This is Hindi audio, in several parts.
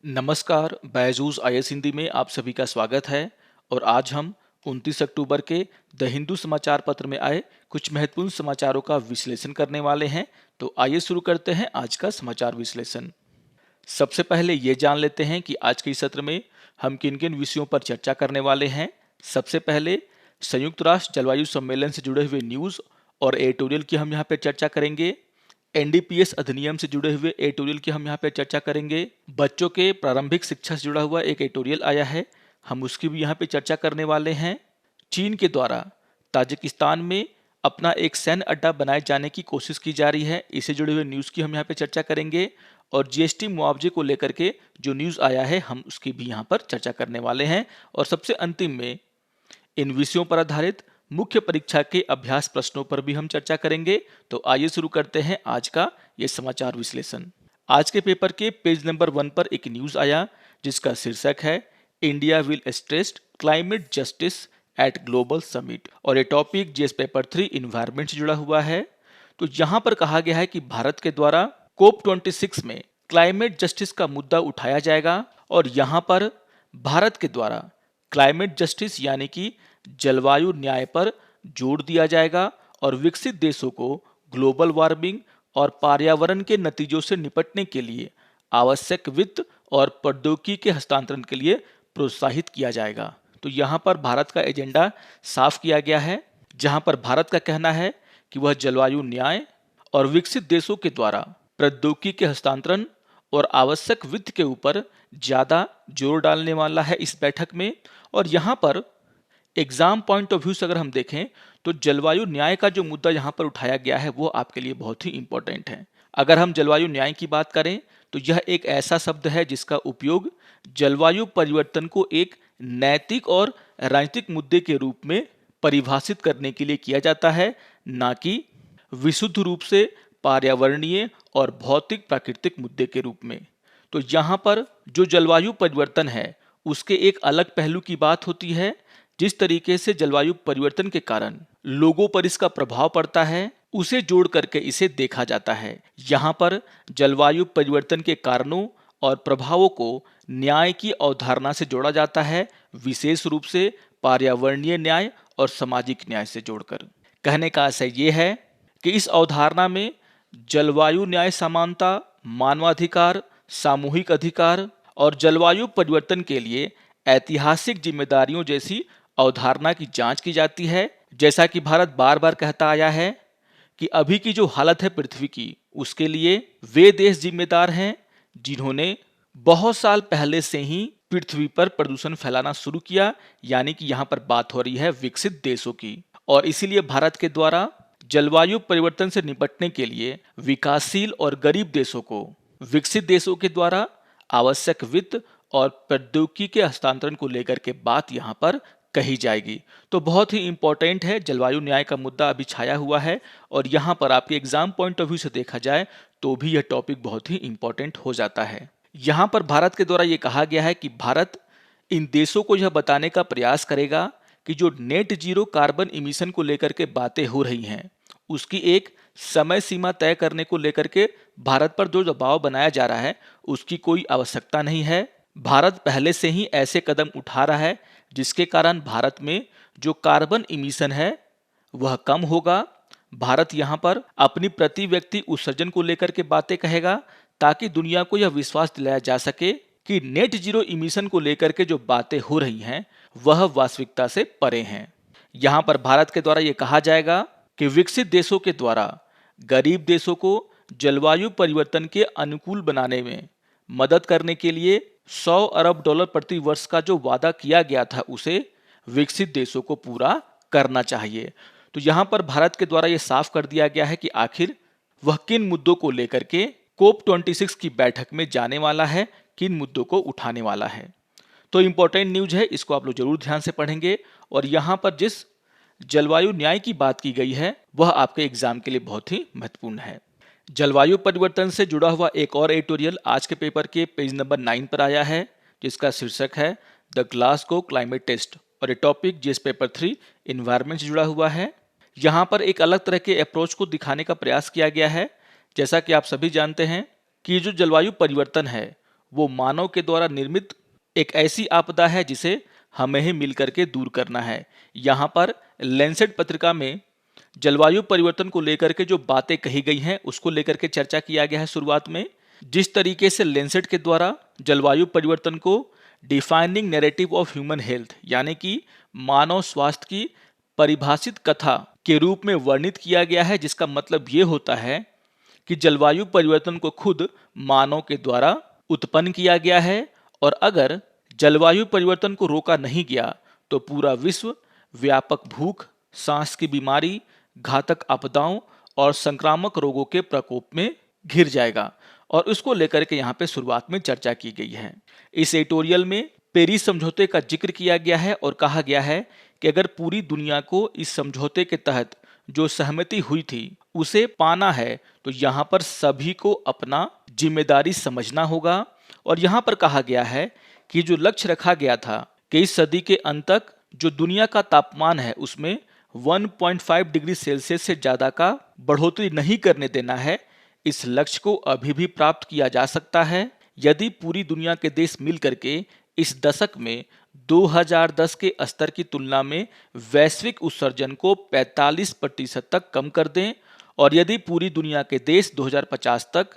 नमस्कार, बैजूस आईएएस हिंदी में आप सभी का स्वागत है। और आज हम 29 अक्टूबर के द हिंदू समाचार पत्र में आए कुछ महत्वपूर्ण समाचारों का विश्लेषण करने वाले हैं। तो आइए शुरू करते हैं आज का समाचार विश्लेषण। सबसे पहले ये जान लेते हैं कि आज के इस सत्र में हम किन किन विषयों पर चर्चा करने वाले हैं। सबसे पहले संयुक्त राष्ट्र जलवायु सम्मेलन से जुड़े हुए न्यूज़ और एडिटोरियल की हम यहाँ पे चर्चा करेंगे। एनडीपीएस अधिनियम से जुड़े हुए एडिटोरियल की हम यहाँ पे चर्चा करेंगे। बच्चों के प्रारंभिक शिक्षा से जुड़ा हुआ एक एडिटोरियल आया है, हम उसकी भी यहाँ पे चर्चा करने वाले हैं। चीन के द्वारा ताजिकिस्तान में अपना एक सैन्य अड्डा बनाए जाने की कोशिश की जा रही है, इससे जुड़े हुए न्यूज़ की हम यहाँ पे चर्चा करेंगे। और जीएसटी मुआवजे को लेकर के जो न्यूज़ आया है हम उसकी भी यहाँ पर चर्चा करने वाले हैं। और सबसे अंतिम में इन विषयों पर आधारित मुख्य परीक्षा के अभ्यास प्रश्नों पर भी हम चर्चा करेंगे। तो आइए शुरू करते हैं आज का ये समाचार विश्लेषण। आज के पेपर के पेज नंबर 1 पर एक न्यूज़ आया जिसका शीर्षक है India will stress climate justice eight global summit. और ये टॉपिक जीएस पेपर 3 इन्वायरमेंट से जुड़ा हुआ है। तो यहाँ पर कहा गया है कि भारत के द्वारा COP26 में क्लाइमेट जस्टिस का मुद्दा उठाया जाएगा। और यहाँ पर भारत के द्वारा क्लाइमेट जस्टिस यानी कि जलवायु न्याय पर जोर दिया जाएगा और विकसित देशों को ग्लोबल वार्मिंग और पर्यावरण के नतीजों से निपटने के लिए आवश्यक वित्त और प्रौद्योगिकी के हस्तांतरण के लिए प्रोत्साहित किया जाएगा। तो यहाँ पर भारत का एजेंडा साफ किया गया है, जहाँ पर भारत का कहना है कि वह जलवायु न्याय और विकसित देशों के द्वारा प्रौद्योगिकी के हस्तांतरण और आवश्यक वित्त के ऊपर ज़्यादा जोर डालने वाला है इस बैठक में। और यहाँ पर एग्जाम पॉइंट ऑफ व्यू से अगर हम देखें तो जलवायु न्याय का जो मुद्दा यहाँ पर उठाया गया है वो आपके लिए बहुत ही इंपॉर्टेंट है। अगर हम जलवायु न्याय की बात करें तो यह एक ऐसा शब्द है जिसका उपयोग जलवायु परिवर्तन को एक नैतिक और राजनीतिक मुद्दे के रूप में परिभाषित करने के लिए किया जाता है, ना कि विशुद्ध रूप से पर्यावरणीय और भौतिक प्राकृतिक मुद्दे के रूप में। तो यहाँ पर जो जलवायु परिवर्तन है उसके एक अलग पहलू की बात होती है। जिस तरीके से जलवायु परिवर्तन के कारण लोगों पर इसका प्रभाव पड़ता है उसे जोड़ करके इसे देखा जाता है। यहाँ पर जलवायु परिवर्तन के कारणों और प्रभावों को न्याय की अवधारणा से जोड़ा जाता है, विशेष रूप से पर्यावरणीय न्याय और सामाजिक न्याय से जोड़कर। कहने का आशय ये है कि इस अवधारणा में जलवायु न्याय समानता, मानवाधिकार, सामूहिक अधिकार और जलवायु परिवर्तन के लिए ऐतिहासिक जिम्मेदारियों जैसी अवधारणा की जांच की जाती है। जैसा कि भारत बार बार कहता आया है कि अभी की जो हालत है पृथ्वी की उसके लिए वे देश जिम्मेदार हैं जिन्होंने बहुत साल पहले से ही पृथ्वी पर प्रदूषण फैलाना शुरू किया, यानी कि यहाँ पर बात हो रही है विकसित देशों की। और इसीलिए भारत के द्वारा जलवायु परिवर्तन से निपटने के लिए विकासशील और गरीब देशों को विकसित देशों के द्वारा आवश्यक वित्त और प्रौद्योगिकी के हस्तांतरण को लेकर के बात यहाँ पर कही जाएगी। तो बहुत ही इंपॉर्टेंट है, जलवायु न्याय का मुद्दा अभी छाया हुआ है और यहाँ पर आपके एग्जाम पॉइंट ऑफ व्यू से देखा जाए तो भी यह टॉपिक बहुत ही इंपॉर्टेंट हो जाता है। यहाँ पर भारत के द्वारा ये कहा गया है कि भारत इन देशों को यह बताने का प्रयास करेगा कि जो नेट जीरो कार्बन इमिशन को लेकर के बातें हो रही हैं उसकी एक समय सीमा तय करने को लेकर के भारत पर जो दबाव बनाया जा रहा है उसकी कोई आवश्यकता नहीं है। भारत पहले से ही ऐसे कदम उठा रहा है जिसके कारण भारत में जो कार्बन इमिशन है वह कम होगा। भारत यहाँ पर अपनी प्रति व्यक्ति उत्सर्जन को लेकर के बातें कहेगा ताकि दुनिया को यह विश्वास दिलाया जा सके कि नेट जीरो इमिशन को लेकर के जो बातें हो रही हैं वह वास्तविकता से परे हैं। यहाँ पर भारत के द्वारा ये कहा जाएगा कि विकसित देशों के द्वारा गरीब देशों को जलवायु परिवर्तन के अनुकूल बनाने में मदद करने के लिए $100 अरब प्रति वर्ष का जो वादा किया गया था उसे विकसित देशों को पूरा करना चाहिए। तो यहाँ पर भारत के द्वारा ये साफ कर दिया गया है कि आखिर वह किन मुद्दों को लेकर के COP26 की बैठक में जाने वाला है, किन मुद्दों को उठाने वाला है। तो इंपॉर्टेंट न्यूज है, इसको आप लोग जरूर ध्यान से पढ़ेंगे। और यहाँ पर जिस जलवायु न्याय की बात की गई है वह आपके एग्जाम के लिए बहुत ही महत्वपूर्ण है। जलवायु परिवर्तन से जुड़ा हुआ एक और एडिटोरियल आज के पेपर के पेज नंबर 9 पर आया है जिसका शीर्षक है द ग्लासगो क्लाइमेट टेस्ट। और ये टॉपिक जीएस पेपर 3 इन्वायरमेंट से जुड़ा हुआ है। यहाँ पर एक अलग तरह के अप्रोच को दिखाने का प्रयास किया गया है। जैसा कि आप सभी जानते हैं कि जो जलवायु परिवर्तन है वो मानव के द्वारा निर्मित एक ऐसी आपदा है जिसे हमें ही मिलकर के दूर करना है। यहाँ पर लैंसेट पत्रिका में जलवायु परिवर्तन को लेकर के जो बातें कही गई हैं उसको लेकर के चर्चा किया गया है। शुरुआत में जिस तरीके से लैंसेट के द्वारा जलवायु परिवर्तन को defining narrative of human health यानी कि मानव स्वास्थ्य की परिभाषित कथा के रूप में वर्णित किया गया है, जिसका मतलब ये होता है कि जलवायु परिवर्तन को खुद मानव के द्वारा उत्पन्न किया गया है और अगर जलवायु परिवर्तन को रोका नहीं गया तो पूरा विश्व व्यापक भूख, सांस की बीमारी, घातक आपदाओं और संक्रामक रोगों के प्रकोप में घिर जाएगा। और उसको लेकर के यहाँ पे शुरुआत में चर्चा की गई है। इस एडिटोरियल में पेरिस समझौते का जिक्र किया गया है और कहा गया है कि अगर पूरी दुनिया को इस समझौते के तहत जो सहमति हुई थी उसे पाना है तो यहाँ पर सभी को अपना जिम्मेदारी समझना होगा। और यहाँ पर कहा गया है कि जो लक्ष्य रखा गया था कि इस सदी के अंत तक जो दुनिया का तापमान है उसमें 1.5 डिग्री सेल्सियस से ज़्यादा का बढ़ोतरी नहीं करने देना है, इस लक्ष्य को अभी भी प्राप्त किया जा सकता है यदि पूरी दुनिया के देश मिल करके इस दशक में 2010 के स्तर की तुलना में वैश्विक उत्सर्जन को 45% तक कम कर दें और यदि पूरी दुनिया के देश 2050 तक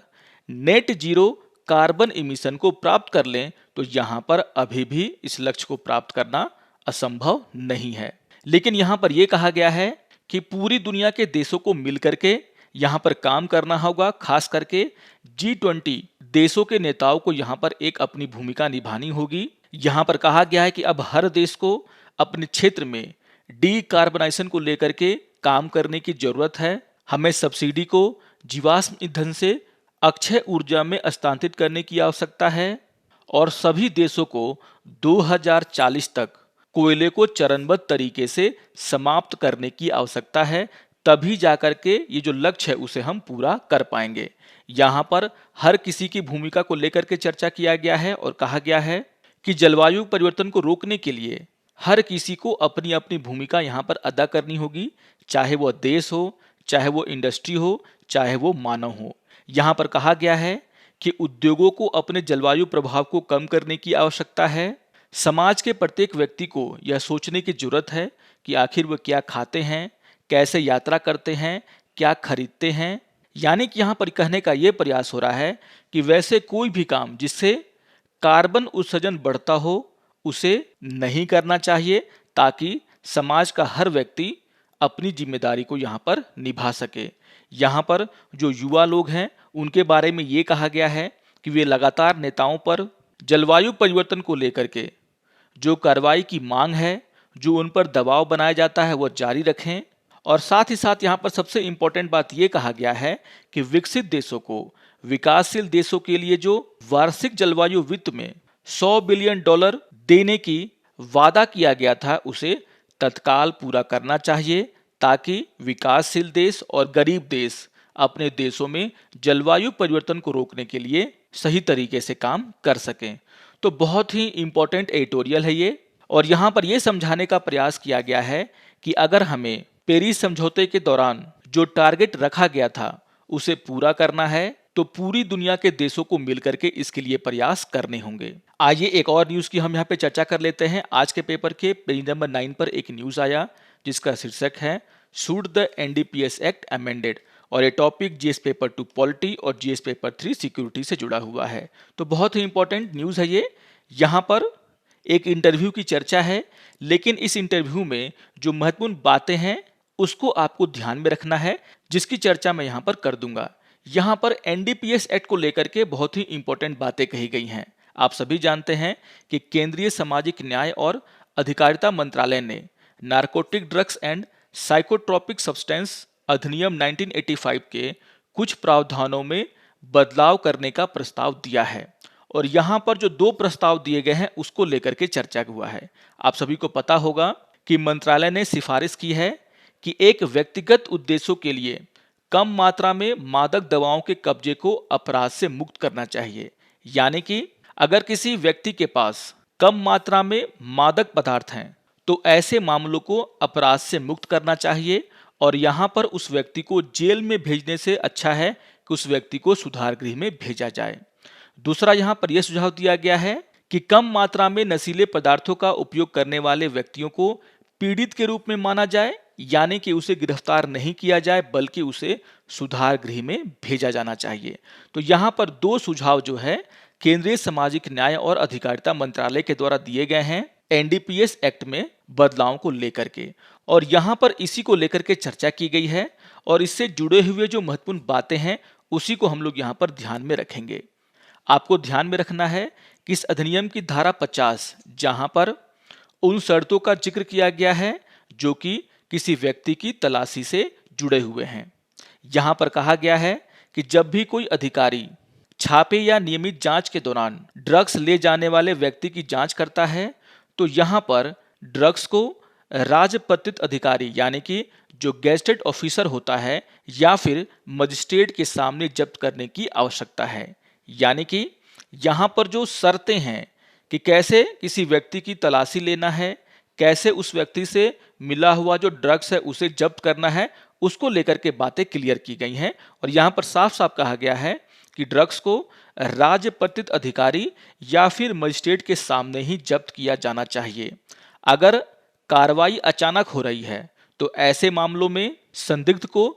नेट जीरो कार्बन इमिशन को प्राप्त कर लें तो यहाँ पर अभी भी इस लक्ष्य को प्राप्त करना असंभव नहीं है। लेकिन यहाँ पर यह कहा गया है कि पूरी दुनिया के देशों को मिलकर के यहाँ पर काम करना होगा। खास करके G20 देशों के नेताओं को यहाँ पर एक अपनी भूमिका निभानी होगी। यहाँ पर कहा गया है कि अब हर देश को अपने क्षेत्र में डीकार्बनाइजेशन को लेकर के काम करने की जरूरत है। हमें सब्सिडी को जीवाश्म ईंधन से अक्षय ऊर्जा में स्थानांतरित करने की आवश्यकता है और सभी देशों को 2040 तक कोयले को चरणबद्ध तरीके से समाप्त करने की आवश्यकता है। तभी जाकर के ये जो लक्ष्य है उसे हम पूरा कर पाएंगे। यहाँ पर हर किसी की भूमिका को लेकर के चर्चा किया गया है और कहा गया है कि जलवायु परिवर्तन को रोकने के लिए हर किसी को अपनी अपनी भूमिका यहाँ पर अदा करनी होगी, चाहे वो देश हो, चाहे वो इंडस्ट्री हो, चाहे वो मानव हो। यहाँ पर कहा गया है कि उद्योगों को अपने जलवायु प्रभाव को कम करने की आवश्यकता है। समाज के प्रत्येक व्यक्ति को यह सोचने की जरूरत है कि आखिर वो क्या खाते हैं, कैसे यात्रा करते हैं, क्या खरीदते हैं। यानी कि यहाँ पर कहने का ये प्रयास हो रहा है कि वैसे कोई भी काम जिससे कार्बन उत्सर्जन बढ़ता हो उसे नहीं करना चाहिए, ताकि समाज का हर व्यक्ति अपनी जिम्मेदारी को यहाँ पर निभा सके। यहाँ पर जो युवा लोग हैं उनके बारे में ये कहा गया है कि वे लगातार नेताओं पर जलवायु परिवर्तन को लेकर के जो कार्रवाई की मांग है, जो उन पर दबाव बनाया जाता है, वो जारी रखें। और साथ ही साथ यहाँ पर सबसे इम्पोर्टेंट बात ये कहा गया है कि विकसित देशों को विकासशील देशों के लिए जो वार्षिक जलवायु वित्त में $100 बिलियन देने की वादा किया गया था उसे तत्काल पूरा करना चाहिए, ताकि विकासशील देश और गरीब देश अपने देशों में जलवायु परिवर्तन को रोकने के लिए सही तरीके से काम कर सकें। तो बहुत ही इम्पोर्टेंट एडिटोरियल है ये, और यहाँ पर यह समझाने का प्रयास किया गया है कि अगर हमें पेरिस समझौते के दौरान जो टारगेट रखा गया था उसे पूरा करना है तो पूरी दुनिया के देशों को मिलकर के इसके लिए प्रयास करने होंगे। आइए एक और न्यूज़ की हम यहाँ पे चर्चा कर लेते हैं। आज के पेपर के पेज नंबर 9 पर एक न्यूज़ आया जिसका शीर्षक है should the NDPS act amended, और ये टॉपिक GS पेपर 2 पॉलिटी और GS पेपर 3 सिक्योरिटी से जुड़ा हुआ है। तो बहुत ही इंपॉर्टेंट न्यूज़ है ये। यहाँ पर एक इंटरव्यू की चर्चा है, लेकिन इस इंटरव्यू में जो महत्वपूर्ण बातें हैं उसको आपको ध्यान में रखना है, जिसकी चर्चा मैं यहाँ पर कर दूंगा। यहाँ पर NDPS एक्ट को लेकर के बहुत ही इंपॉर्टेंट बातें कही गई हैं। आप सभी जानते हैं कि केंद्रीय सामाजिक न्याय और अधिकारिता मंत्रालय ने narcotic drugs and psychotropic substance अधिनियम 1985 के कुछ प्रावधानों में बदलाव करने का प्रस्ताव दिया है, और यहाँ पर जो 2 प्रस्ताव दिए गए हैं उसको लेकर के चर्चा हुआ है। आप सभी को पता होगा कि मंत्रालय ने सिफारिश की है कि एक व्यक्तिगत उद्देश्यों के लिए कम मात्रा में मादक दवाओं के कब्जे को अपराध से मुक्त करना चाहिए। यानी कि अगर किसी व्यक्ति के पास कम मात्रा में मादक पदार्थ हैं तो ऐसे मामलों को अपराध से मुक्त करना चाहिए, और यहाँ पर उस व्यक्ति को जेल में भेजने से अच्छा है कि उस व्यक्ति को सुधार गृह में भेजा जाए। दूसरा यहाँ पर यह सुझाव दिया गया है कि कम मात्रा में नशीले पदार्थों का उपयोग करने वाले व्यक्तियों को पीड़ित के रूप में माना जाए, यानी कि उसे गिरफ्तार नहीं किया जाए बल्कि उसे सुधार गृह में भेजा जाना चाहिए। तो यहाँ पर दो सुझाव जो है केंद्रीय सामाजिक न्याय और अधिकारिता मंत्रालय के द्वारा दिए गए हैं एनडीपीएस एक्ट में बदलाव को लेकर के, और यहाँ पर इसी को लेकर के चर्चा की गई है और इससे जुड़े हुए जो महत्वपूर्ण बातें हैं उसी को हम लोग यहाँ पर ध्यान में रखेंगे। आपको ध्यान में रखना है कि इस अधिनियम की धारा 50 जहां पर उन शर्तों का जिक्र किया गया है जो कि किसी व्यक्ति की तलाशी से जुड़े हुए हैं। यहां पर कहा गया है कि जब भी कोई अधिकारी छापे या नियमित जांच के दौरान ड्रग्स ले जाने वाले व्यक्ति की जांच करता है तो यहां पर ड्रग्स को राजपत्रित अधिकारी यानी कि जो गेजेटेड ऑफिसर होता है या फिर मजिस्ट्रेट के सामने जब्त करने की आवश्यकता है। यानी कि यहाँ पर जो शर्तें हैं कि कैसे किसी व्यक्ति की तलाशी लेना है, कैसे उस व्यक्ति से मिला हुआ जो ड्रग्स है उसे जब्त करना है, उसको लेकर के बातें क्लियर की गई हैं। और यहाँ पर साफ साफ कहा गया है कि ड्रग्स को राजपत्रित अधिकारी या फिर मजिस्ट्रेट के सामने ही जब्त किया जाना चाहिए। अगर कार्रवाई अचानक हो रही है तो ऐसे मामलों में संदिग्ध को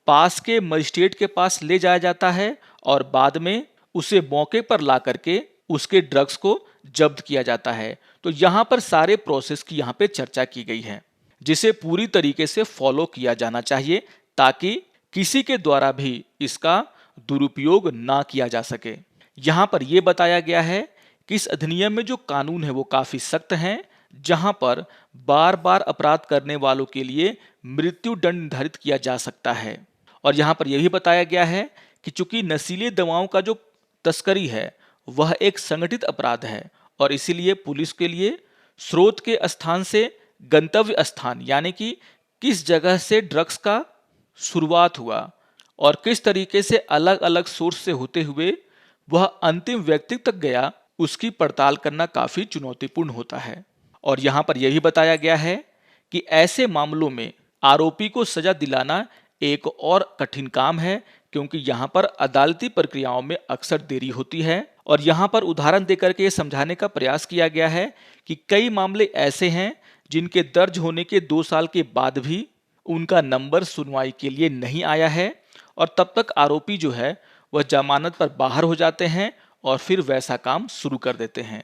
पास के मजिस्ट्रेट के पास ले जाया जाता है और बाद में उसे मौके पर ला करके उसके ड्रग्स को जब्त किया जाता है। तो यहाँ पर सारे प्रोसेस की यहाँ पे चर्चा की गई है जिसे पूरी तरीके से फॉलो किया जाना चाहिए ताकि किसी के द्वारा भी इसका दुरुपयोग ना किया जा सके। यहाँ पर यह बताया गया है कि इस अधिनियम में जो कानून है वो काफी सख्त हैं, जहां पर बार बार अपराध करने वालों के लिए मृत्यु दंड निर्धारित किया जा सकता है। और यहाँ पर यह भी बताया गया है कि चूंकि नशीली दवाओं का जो तस्करी है वह एक संगठित अपराध है और इसीलिए पुलिस के लिए स्रोत के स्थान से गंतव्य स्थान यानी कि किस जगह से ड्रग्स का शुरुआत हुआ और किस तरीके से अलग अलग सोर्स से होते हुए वह अंतिम व्यक्ति तक गया उसकी पड़ताल करना काफी चुनौतीपूर्ण होता है। और यहाँ पर यह भी बताया गया है कि ऐसे मामलों में आरोपी को सजा दिलाना एक और कठिन काम है क्योंकि यहाँ पर अदालती प्रक्रियाओं में अक्सर देरी होती है। और यहाँ पर उदाहरण देकर के ये समझाने का प्रयास किया गया है कि कई मामले ऐसे हैं जिनके दर्ज होने के 2 साल के बाद भी उनका नंबर सुनवाई के लिए नहीं आया है और तब तक आरोपी जो है वह जमानत पर बाहर हो जाते हैं और फिर वैसा काम शुरू कर देते हैं।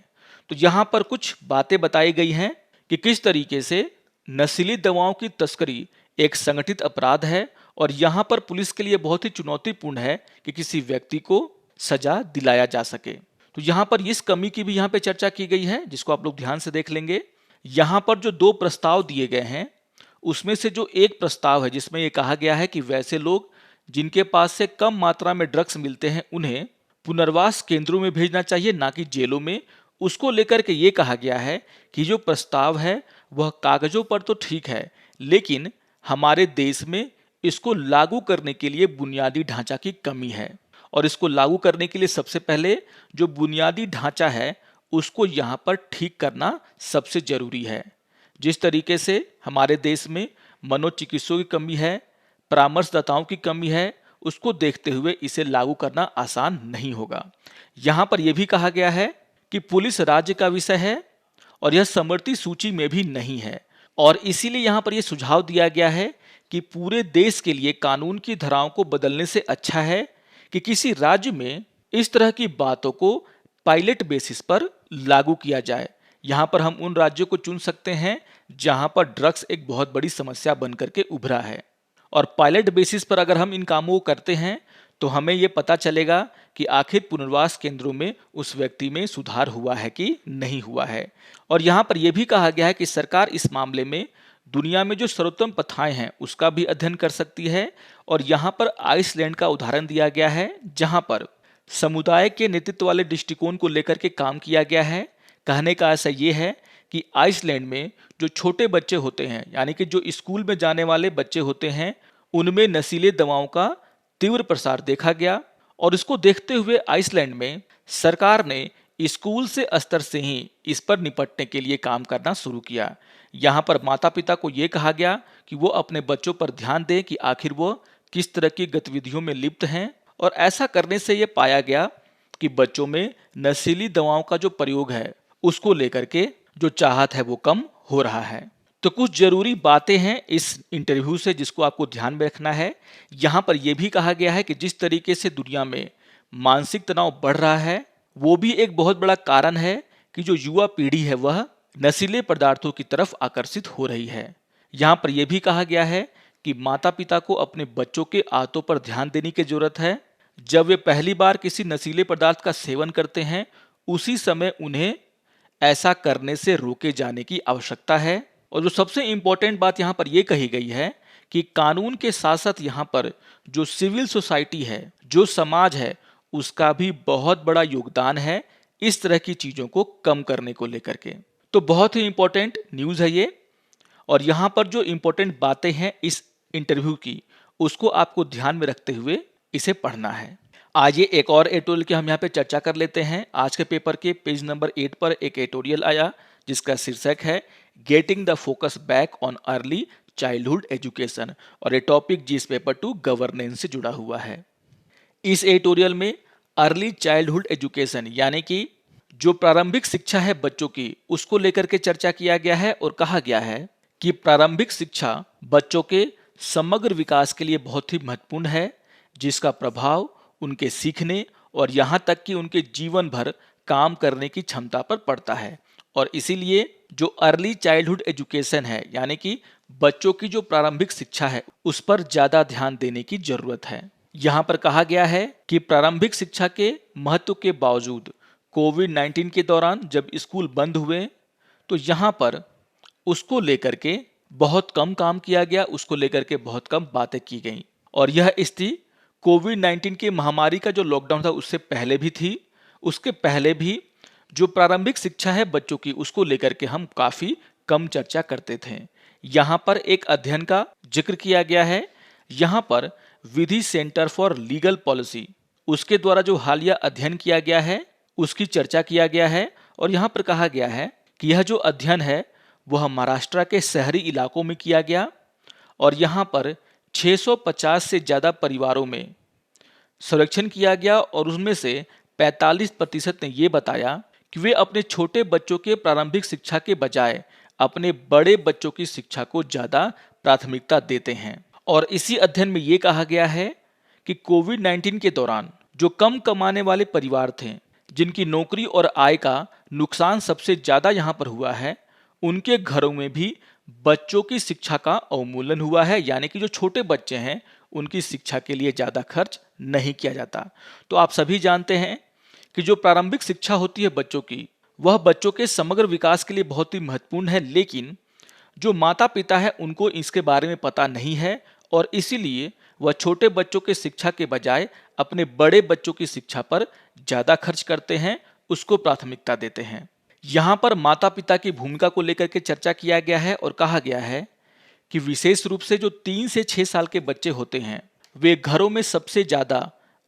तो यहाँ पर कुछ बातें बताई गई हैं कि किस तरीके से नशीली दवाओं की तस्करी एक संगठित अपराध है और यहाँ पर पुलिस के लिए बहुत ही चुनौतीपूर्ण है कि किसी व्यक्ति को सजा दिलाया जा सके। तो यहाँ पर इस कमी की भी यहाँ पे चर्चा की गई है जिसको आप लोग ध्यान से देख लेंगे। यहाँ पर जो 2 प्रस्ताव दिए गए हैं उसमें से जो एक प्रस्ताव है जिसमें ये कहा गया है कि वैसे लोग जिनके पास से कम मात्रा में ड्रग्स मिलते हैं उन्हें पुनर्वास केंद्रों में भेजना चाहिए ना कि जेलों में। उसको लेकर के ये कहा गया है कि जो प्रस्ताव है वह कागजों पर तो ठीक है लेकिन हमारे देश में इसको लागू करने के लिए बुनियादी ढांचा की कमी है और इसको लागू करने के लिए सबसे पहले जो बुनियादी ढांचा है उसको यहाँ पर ठीक करना सबसे जरूरी है। जिस तरीके से हमारे देश में मनोचिकित्सकों की कमी है, परामर्शदाताओं की कमी है, उसको देखते हुए इसे लागू करना आसान नहीं होगा। यहाँ पर यह भी कहा गया है कि पुलिस राज्य का विषय है और यह समवर्ती सूची में भी नहीं है और इसीलिए यहाँ पर यह सुझाव दिया गया है कि पूरे देश के लिए कानून की धाराओं को बदलने से अच्छा है कि किसी राज्य में इस तरह की बातों को पायलट बेसिस पर लागू किया जाए। यहाँ पर हम उन राज्यों को चुन सकते हैं जहाँ पर ड्रग्स एक बहुत बड़ी समस्या बन करके उभरा है और पायलट बेसिस पर अगर हम इन कामों को करते हैं तो हमें ये पता चलेगा कि आखिर पुनर्वास केंद्रों में उस व्यक्ति में सुधार हुआ है कि नहीं हुआ है। और यहाँ पर यह भी कहा गया है कि सरकार इस मामले में दुनिया में जो सर्वोत्तम प्रथाएं हैं उसका भी अध्ययन कर सकती है और यहाँ पर आइसलैंड का उदाहरण दिया गया है जहाँ पर समुदाय के नेतृत्व वाले दृष्टिकोण को लेकर के काम किया गया है। कहने का ऐसा ये है कि आइसलैंड में जो छोटे बच्चे होते हैं यानी कि जो स्कूल में जाने वाले बच्चे होते हैं उनमें नशीले दवाओं का तीव्र प्रसार देखा गया और इसको देखते हुए आइसलैंड में सरकार ने स्कूल से स्तर से ही इस पर निपटने के लिए काम करना शुरू किया। यहाँ पर माता पिता को ये कहा गया कि वो अपने बच्चों पर ध्यान दें कि आखिर वो किस तरह की गतिविधियों में लिप्त हैं और ऐसा करने से ये पाया गया कि बच्चों में नशीली दवाओं का जो प्रयोग है उसको लेकर के जो चाहत है वो कम हो रहा है। तो कुछ जरूरी बातें हैं इस इंटरव्यू से जिसको आपको ध्यान में रखना है। यहाँ पर यह भी कहा गया है कि जिस तरीके से दुनिया में मानसिक तनाव बढ़ रहा है वो भी एक बहुत बड़ा कारण है कि जो युवा पीढ़ी है वह नशीले पदार्थों की तरफ आकर्षित हो रही है। यहाँ पर यह भी कहा गया है कि माता पिता को अपने बच्चों के आदतों पर ध्यान देने की जरूरत है। जब वे पहली बार किसी नशीले पदार्थ का सेवन करते हैं उसी समय उन्हें ऐसा करने से रोके जाने की आवश्यकता है। और जो सबसे इंपॉर्टेंट बात यहाँ पर यह कही गई है कि कानून के साथ साथ यहाँ पर जो सिविल सोसाइटी है, जो समाज है, उसका भी बहुत बड़ा योगदान है इस तरह की चीजों को कम करने को लेकर के। तो बहुत ही इंपॉर्टेंट न्यूज है ये। और यहाँ पर जो इंपॉर्टेंट बातें हैं इस इंटरव्यू की उसको आपको ध्यान में रखते हुए इसे पढ़ना है। आइए एक और एडिटोरियल की हम यहाँ पे चर्चा कर लेते हैं। आज के पेपर के पेज नंबर 8 पर एक एडिटोरियल आया जिसका शीर्षक है getting the focus back on early childhood education और ये टॉपिक जीएस पेपर 2 गवर्नेंस से जुड़ा हुआ है। इस एडिटोरियल में अर्ली चाइल्डहुड एजुकेशन यानी कि जो प्रारंभिक शिक्षा है बच्चों की उसको लेकर के चर्चा किया गया है और कहा गया है कि प्रारंभिक शिक्षा बच्चों के समग्र विकास के लिए बहुत ही महत्वपूर्ण है, जिसका प्रभाव उनके सीखने और यहाँ तक कि उनके जीवन भर काम करने की क्षमता पर पड़ता है। और इसीलिए जो अर्ली चाइल्डहुड एजुकेशन है यानी कि बच्चों की जो प्रारंभिक शिक्षा है उस पर ज्यादा ध्यान देने की जरूरत है। यहाँ पर कहा गया है कि प्रारंभिक शिक्षा के महत्व के बावजूद कोविड-19 के दौरान जब स्कूल बंद हुए तो यहाँ पर उसको लेकर के बहुत कम काम किया गया, उसको लेकर के बहुत कम बातें की गई। और यह स्थिति कोविड-19 की महामारी का जो लॉकडाउन था उससे पहले भी थी। उसके पहले भी जो प्रारंभिक शिक्षा है बच्चों की उसको लेकर के हम काफी कम चर्चा करते थे। यहाँ पर एक अध्ययन का जिक्र किया गया है। यहाँ पर विधि सेंटर फॉर लीगल पॉलिसी उसके द्वारा जो हालिया अध्ययन किया गया है उसकी चर्चा किया गया है। और यहाँ पर कहा गया है कि यह जो अध्ययन है वह महाराष्ट्र के शहरी इलाकों में किया गया और यहाँ पर 650 से ज़्यादा परिवारों में सर्वेक्षण किया गया और उसमें से 45% ने ये बताया कि वे अपने छोटे बच्चों के प्रारंभिक शिक्षा के बजाय अपने बड़े बच्चों की शिक्षा को ज़्यादा प्राथमिकता देते हैं। और इसी अध्ययन में ये कहा गया है कि कोविड-19 के दौरान जो कम कमाने वाले परिवार थे, जिनकी नौकरी और आय का नुकसान सबसे ज़्यादा यहाँ पर हुआ है, उनके घरों में भी बच्चों की शिक्षा का अवमूल्यन हुआ है, यानी कि जो छोटे बच्चे हैं उनकी शिक्षा के लिए ज़्यादा खर्च नहीं किया जाता। तो आप सभी जानते हैं कि जो प्रारंभिक शिक्षा होती है बच्चों की वह बच्चों के समग्र विकास के लिए बहुत ही महत्वपूर्ण है, लेकिन जो माता पिता है उनको इसके बारे में पता नहीं है और इसीलिए वह छोटे बच्चों के शिक्षा के बजाय अपने बड़े बच्चों की शिक्षा पर ज़्यादा खर्च करते हैं, उसको प्राथमिकता देते हैं। यहाँ पर माता पिता की भूमिका को लेकर के चर्चा किया गया है और कहा गया है कि विशेष रूप से जो 3 से 6 साल के बच्चे होते हैं वे घरों में सबसे ज़्यादा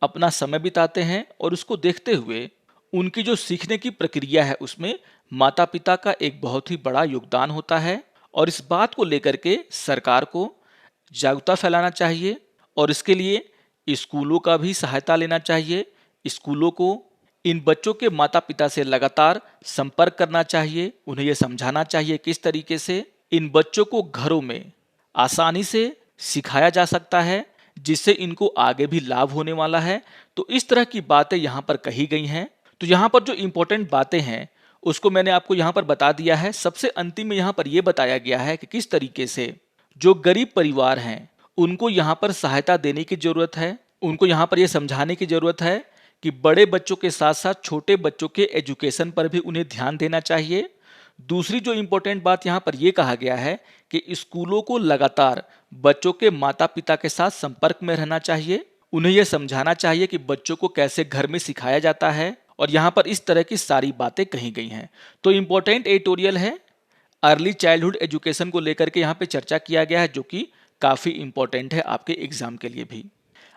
अपना समय बिताते हैं और उसको देखते हुए उनकी जो सीखने की प्रक्रिया है उसमें माता पिता का एक बहुत ही बड़ा योगदान होता है। और इस बात को लेकर के सरकार को जागरूकता फैलाना चाहिए और इसके लिए स्कूलों का भी सहायता लेना चाहिए। स्कूलों को इन बच्चों के माता पिता से लगातार संपर्क करना चाहिए, उन्हें यह समझाना चाहिए किस तरीके से इन बच्चों को घरों में आसानी से सिखाया जा सकता है जिससे इनको आगे भी लाभ होने वाला है। तो इस तरह की बातें यहाँ पर कही गई हैं। तो यहाँ पर जो इम्पोर्टेंट बातें हैं उसको मैंने आपको यहाँ पर बता दिया है। सबसे अंतिम में यहाँ पर यह बताया गया है कि किस तरीके से जो गरीब परिवार हैं उनको यहाँ पर सहायता देने की जरूरत है। उनको यहाँ पर यह समझाने की जरूरत है कि बड़े बच्चों के साथ साथ छोटे बच्चों के एजुकेशन पर भी उन्हें ध्यान देना चाहिए। दूसरी जो इम्पोर्टेंट बात यहाँ पर यह कहा गया है कि स्कूलों को लगातार बच्चों के माता पिता के साथ संपर्क में रहना चाहिए। उन्हें यह समझाना चाहिए कि बच्चों को कैसे घर में सिखाया जाता है और यहाँ पर इस तरह की सारी बातें कही गई हैं। तो इम्पोर्टेंट एडिटोरियल है, अर्ली चाइल्डहुड एजुकेशन को लेकर के यहाँ पे चर्चा किया गया है जो कि काफ़ी इंपॉर्टेंट है आपके एग्जाम के लिए भी।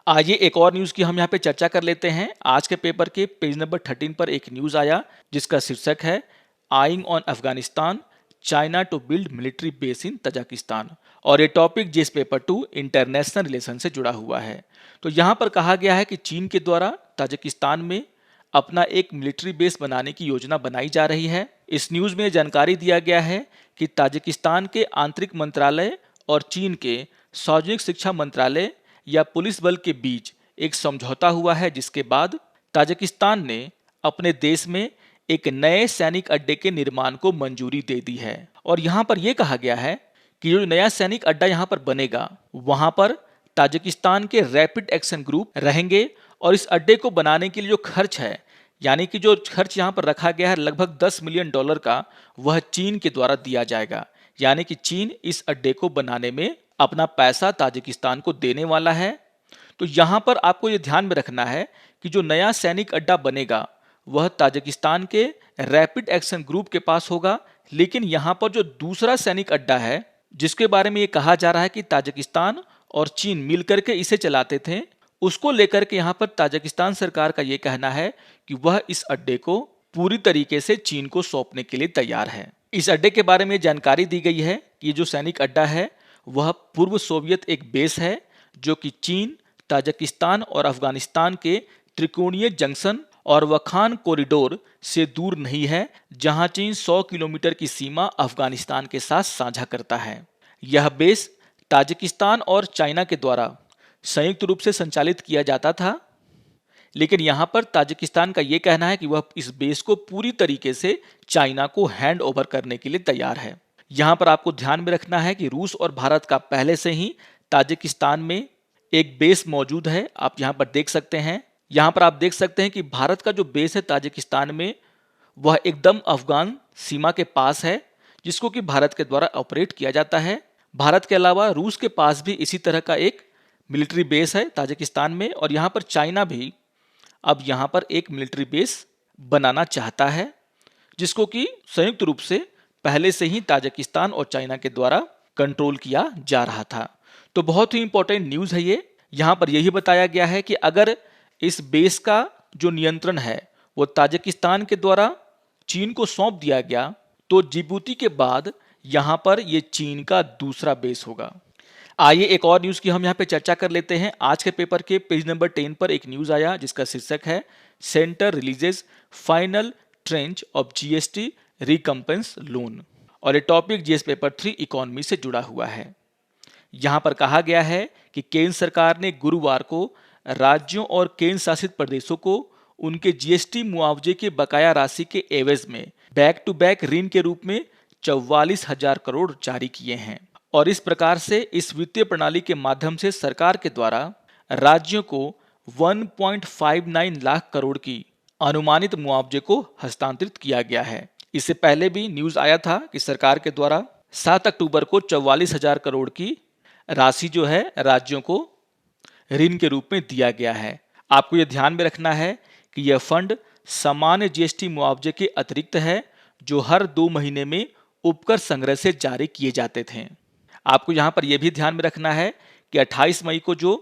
आइए एक और न्यूज़ की हम यहाँ पे चर्चा कर लेते हैं। आज के पेपर के पेज नंबर 13 पर एक न्यूज़ आया जिसका शीर्षक है eyeing on Afghanistan, China to build military base in Tajikistan. और ये topic GS paper 2 international relation से जुड़ा हुआ है। तो यहाँ पर कहा गया है कि चीन के द्वारा ताजिकिस्तान में अपना एक मिलिट्री बेस बनाने की योजना बनाई जा रही है। इस न्यूज में जानकारी दिया गया है कि ताजिकिस्तान के आंतरिक मंत्रालय और चीन के सार्वजनिक शिक्षा मंत्रालय या पुलिस बल के बीच एक समझौता हुआ है, जिसके बाद ताजिकिस्तान ने अपने देश में एक नए सैनिक अड्डे के निर्माण को मंजूरी दे दी है। और यहाँ पर यह कहा गया है कि जो नया सैनिक अड्डा यहाँ पर बनेगा, वहां पर ताजिकिस्तान के रैपिड एक्शन ग्रुप रहेंगे और इस अड्डे को बनाने के लिए जो खर्च है, यानी कि जो खर्च यहाँ पर रखा गया है लगभग $10 मिलियन का, वह चीन के द्वारा दिया जाएगा। यानी कि चीन इस अड्डे को बनाने में अपना पैसा ताजिकिस्तान को देने वाला है। तो यहाँ पर आपको ये ध्यान में रखना है कि जो नया सैनिक अड्डा बनेगा वह ताजिकिस्तान के रैपिड एक्शन ग्रुप के पास होगा, लेकिन यहाँ पर जो दूसरा सैनिक अड्डा है जिसके बारे में ये कहा जा रहा है कि ताजिकिस्तान और चीन मिलकर के इसे चलाते थे, उसको लेकर के यहाँ पर ताजिकिस्तान सरकार का ये कहना है कि वह इस अड्डे को पूरी तरीके से चीन को सौंपने के लिए तैयार है। इस अड्डे के बारे में जानकारी दी गई है कि जो सैनिक अड्डा है वह पूर्व सोवियत एक बेस है, जो कि चीन, ताजिकिस्तान और अफगानिस्तान के त्रिकोणीय जंक्शन और वखान कॉरिडोर से दूर नहीं है, जहां चीन 100 किलोमीटर की सीमा अफगानिस्तान के साथ साझा करता है। यह बेस ताजिकिस्तान और चाइना के द्वारा संयुक्त रूप से संचालित किया जाता था, लेकिन यहां पर ताजिकिस्तान का यह कहना है कि वह इस बेस को पूरी तरीके से चाइना को हैंड ओवर करने के लिए तैयार है। यहां पर आपको ध्यान में रखना है कि रूस और भारत का पहले से ही ताजिकिस्तान में एक बेस मौजूद है। आप यहां पर देख सकते हैं। यहां पर आप देख सकते हैं कि भारत का जो बेस है ताजिकिस्तान में, वह एकदम अफगान सीमा के पास है, जिसको कि भारत के द्वारा ऑपरेट किया जाता है। भारत के अलावा रूस के पास भी इसी तरह का एक मिलिट्री बेस है ताजिकिस्तान में, और यहाँ पर चाइना भी अब यहाँ पर एक मिलिट्री बेस बनाना चाहता है, जिसको कि संयुक्त रूप से पहले से ही ताजिकिस्तान और चाइना के द्वारा कंट्रोल किया जा रहा था। तो बहुत ही इंपॉर्टेंट न्यूज़ है ये। यहाँ पर यही बताया गया है कि अगर इस बेस का जो नियंत्रण है वो ताजिकिस्तान के द्वारा चीन को सौंप दिया गया, तो जिबूती के बाद यहाँ पर ये चीन का दूसरा बेस होगा। आइए एक और न्यूज़ की हम यहाँ पे चर्चा कर लेते हैं। आज के पेपर के पेज नंबर 10 पर एक न्यूज़ आया जिसका शीर्षक है centre releases final trench of GST recompense loan, और ये टॉपिक जीएस पेपर 3 इकोनॉमी से जुड़ा हुआ है। यहाँ पर कहा गया है कि केंद्र सरकार ने गुरुवार को राज्यों और केंद्र शासित प्रदेशों को उनके जीएसटी मुआवजे के बकाया राशि के एवज में बैक टू बैक ऋण के रूप में 44,000 करोड़ जारी किए हैं, और इस प्रकार से इस वित्तीय प्रणाली के माध्यम से सरकार के द्वारा राज्यों को 1.59 लाख करोड़ की अनुमानित मुआवजे को हस्तांतरित किया गया है। इससे पहले भी न्यूज़ आया था कि सरकार के द्वारा 7 अक्टूबर को 44,000 करोड़ की राशि जो है राज्यों को ऋण के रूप में दिया गया है। आपको यह ध्यान में रखना है कि यह फंड सामान्य जीएसटी मुआवजे के अतिरिक्त है, जो हर 2 महीने में उपकर संग्रह से जारी किए जाते थे। आपको यहाँ पर यह भी ध्यान में रखना है कि 28 मई को जो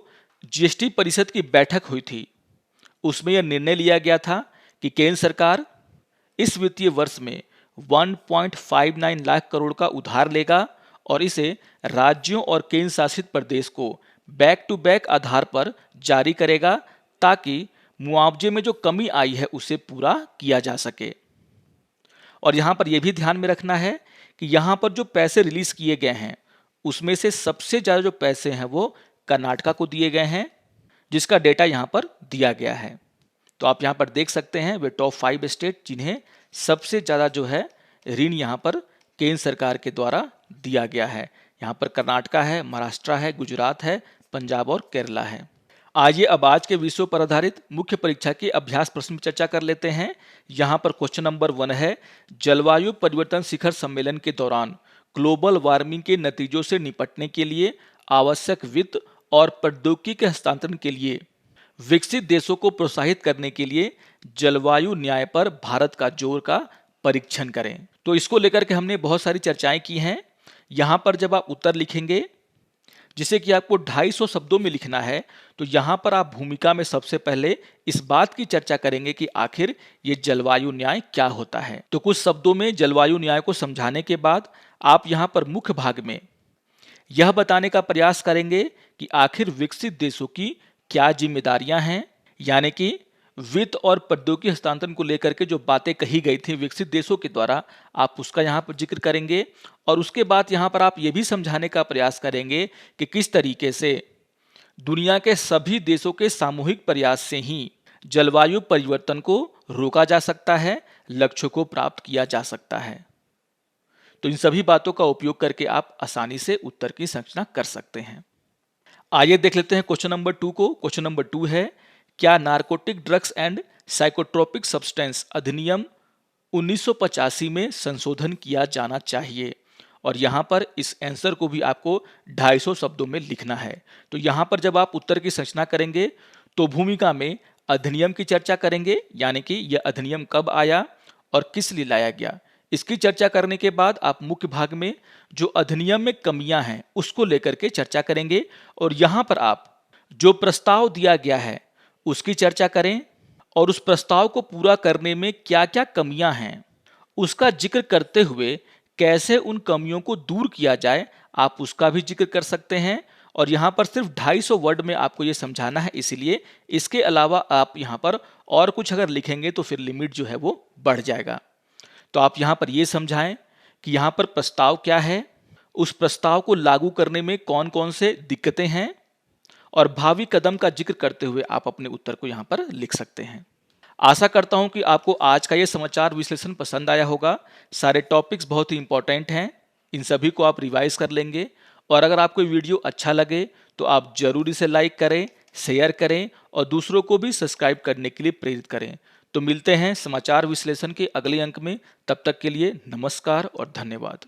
जीएसटी परिषद की बैठक हुई थी, उसमें यह निर्णय लिया गया था कि केंद्र सरकार इस वित्तीय वर्ष में 1.59 लाख करोड़ का उधार लेगा और इसे राज्यों और केंद्र शासित प्रदेश को बैक टू बैक आधार पर जारी करेगा, ताकि मुआवजे में जो कमी आई है उसे पूरा किया जा सके। और यहाँ पर यह भी ध्यान में रखना है कि यहाँ पर जो पैसे रिलीज किए गए हैं उसमें से सबसे ज़्यादा जो पैसे हैं वो कर्नाटका को दिए गए हैं, जिसका डेटा यहाँ पर दिया गया है। तो आप यहाँ पर देख सकते हैं वे टॉप 5 स्टेट जिन्हें सबसे ज़्यादा जो है ऋण यहाँ पर केंद्र सरकार के द्वारा दिया गया है। यहाँ पर कर्नाटका है, महाराष्ट्र है, गुजरात है, पंजाब और केरला है। आइए अब आज के विषयों पर आधारित मुख्य परीक्षा के अभ्यास प्रश्न पर चर्चा कर लेते हैं। यहाँ पर क्वेश्चन नंबर 1 है, जलवायु परिवर्तन शिखर सम्मेलन के दौरान ग्लोबल वार्मिंग के नतीजों से निपटने के लिए आवश्यक वित्त और प्रौद्योगिकी के हस्तांतरण के लिए विकसित देशों को प्रोत्साहित करने के लिए जलवायु न्याय पर भारत का जोर का परीक्षण करें। तो इसको लेकर के हमने बहुत सारी चर्चाएं की हैं। यहाँ पर जब आप उत्तर लिखेंगे, जिसे कि आपको 250 शब्दों में लिखना है, तो यहाँ पर आप भूमिका में सबसे पहले इस बात की चर्चा करेंगे कि आखिर ये जलवायु न्याय क्या होता है। तो कुछ शब्दों में जलवायु न्याय को समझाने के बाद आप यहाँ पर मुख्य भाग में यह बताने का प्रयास करेंगे कि आखिर विकसित देशों की क्या जिम्मेदारियां हैं, यानी कि वित्त और प्रौद्योगिकी हस्तांतरण को लेकर के जो बातें कही गई थी विकसित देशों के द्वारा, आप उसका यहाँ पर जिक्र करेंगे। और उसके बाद यहाँ पर आप ये भी समझाने का प्रयास करेंगे कि किस तरीके से दुनिया के सभी देशों के सामूहिक प्रयास से ही जलवायु परिवर्तन को रोका जा सकता है, लक्ष्यों को प्राप्त किया जा सकता है। तो इन सभी बातों का उपयोग करके आप आसानी से उत्तर की संरचना कर सकते हैं। आइए देख लेते हैं क्वेश्चन नंबर 2 को। क्वेश्चन नंबर 2 है, क्या narcotic drugs and psychotropic substance अधिनियम 1985 में संशोधन किया जाना चाहिए? और यहाँ पर इस आंसर को भी आपको 250 शब्दों में लिखना है। तो यहाँ पर जब आप उत्तर की संरचना करेंगे तो भूमिका में अधिनियम की चर्चा करेंगे, यानी कि यह अधिनियम कब आया और किस लिए लाया गया। इसकी चर्चा करने के बाद आप मुख्य भाग में जो अधिनियम में कमियां हैं उसको लेकर के चर्चा करेंगे, और यहाँ पर आप जो प्रस्ताव दिया गया है उसकी चर्चा करें, और उस प्रस्ताव को पूरा करने में क्या क्या कमियां हैं उसका जिक्र करते हुए कैसे उन कमियों को दूर किया जाए आप उसका भी जिक्र कर सकते हैं। और यहाँ पर सिर्फ 250 वर्ड में आपको ये समझाना है, इसीलिए इसके अलावा आप यहाँ पर और कुछ अगर लिखेंगे तो फिर लिमिट जो है वो बढ़ जाएगा। तो आप यहाँ पर ये समझाएं कि यहाँ पर प्रस्ताव क्या है, उस प्रस्ताव को लागू करने में कौन कौन से दिक्कतें हैं, और भावी कदम का जिक्र करते हुए आप अपने उत्तर को यहाँ पर लिख सकते हैं। आशा करता हूं कि आपको आज का ये समाचार विश्लेषण पसंद आया होगा। सारे टॉपिक्स बहुत ही इंपॉर्टेंट हैं, इन सभी को आप रिवाइज कर लेंगे। और अगर आपको वीडियो अच्छा लगे तो आप जरूर इसे लाइक करें, शेयर करें और दूसरों को भी सब्सक्राइब करने के लिए प्रेरित करें। तो मिलते हैं समाचार विश्लेषण के अगले अंक में, तब तक के लिए नमस्कार और धन्यवाद।